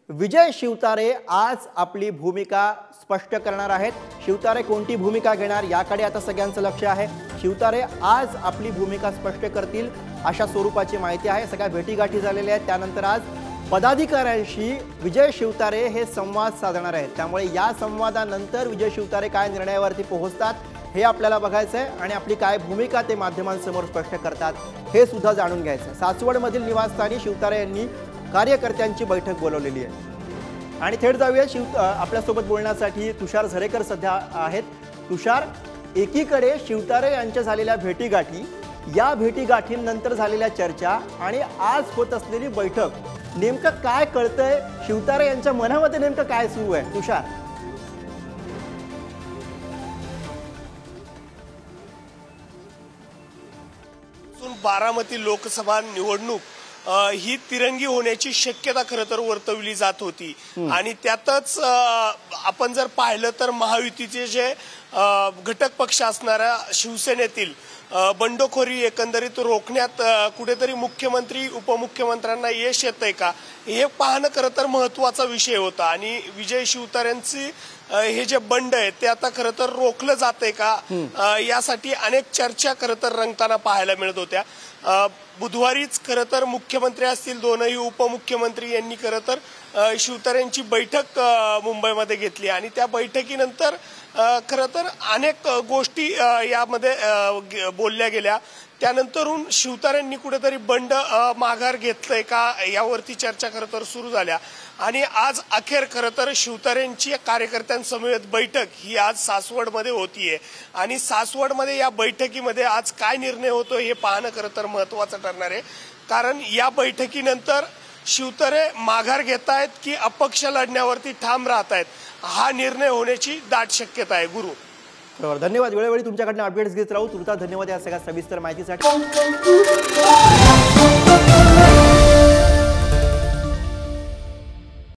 विजय शिवतारे आज आपली भूमिका स्पष्ट करणार आहेत। शिवतारे कोणती भूमिका घेणार याकडे आता सगळ्यांचं लक्ष आहे। शिवतारे आज आपली भूमिका स्पष्ट करतील अशा स्वरूपाची माहिती आहे। सगळ्या भेटीगाठी झालेल्या आहेत। त्यानंतर आज पदाधिकाऱ्यांशी विजय शिवतारे हे संवाद साधणार आहेत। त्यामुळे या संवादानंतर विजय शिवतारे काय निर्णयावरती पोहोचतात हे आपल्याला बघायचं आहे आणि आपली काय भूमिका ते माध्यमांसमोर स्पष्ट करतात हे सुद्धा जाणून घ्यायचं। सासवडमधील निवासस्थानी शिवतारे यांनी कार्यकर्त्यांची बैठक बोलवलेली आहे आणि थेट जाऊया आपल्या सोबत बोलण्यासाठी तुषार झरेकर सध्या आहेत। तुषार, एकीकडे शिवतारे यांच्या झालेल्या भेटीगाठी, या भेटीगाठींनंतर झालेल्या चर्चा आणि आज होत असलेली बैठक, नेमकं काय कळतंय? शिवतारे यांच्या मनामध्ये नेमकं काय सुरू आहे? तुषार, बारामती लोकसभा निवडणूक ही तिरंगी होण्याची शक्यता खरं तर वर्तवली जात होती आणि त्यातच आपण जर पाहिलं तर महायुतीचे जे घटक पक्ष असणाऱ्या शिवसेनेतील बंडखोरी एकंदरीत रोखण्यात कुठेतरी मुख्यमंत्री उपमुख्यमंत्र्यांना यश येतंय का हे पाहणं खरं तर महत्त्वाचा विषय होता आणि विजय शिवतारेंची हे जे बंड आहे ते आता खरं तर रोखलं जातंय का यासाठी अनेक चर्चा खरं तर रंगताना पाहायला मिळत होत्या। बुधवारीच खरं तर मुख्यमंत्री असतील, दोनही उपमुख्यमंत्री यांनी खरं तर शिवतारेंची बैठक मुंबईमध्ये घेतली आणि त्या बैठकीनंतर खरं तर अनेक गोष्टी यामध्ये बोलल्या गेल्या। त्यानंतरून शिवतारेंनी कुठेतरी बंड माघार घेतलंय का यावरती चर्चा खरं तर सुरू झाल्या आणि आज अखेर खरं तर शिवतारेंची कार्यकर्त्यांसमवेत बैठक ही आज सासवडमध्ये होतीये आणि सासवडमध्ये या बैठकीमध्ये आज काय निर्णय होतो हे पाहणं खरं तर महत्त्वाचं ठरणार आहे। कारण या बैठकीनंतर शिवतारे माघार घेतायत की अपक्ष लढण्यावरती ठाम राहतायत हा निर्णय होण्याची दाट शक्यता आहे। गुरु, बरोबर, धन्यवाद। वेळोवेळी तुमच्याकडनं अपडेट्स घेत राहू। तुमचा धन्यवाद या सगळ्या सविस्तर माहितीसाठी।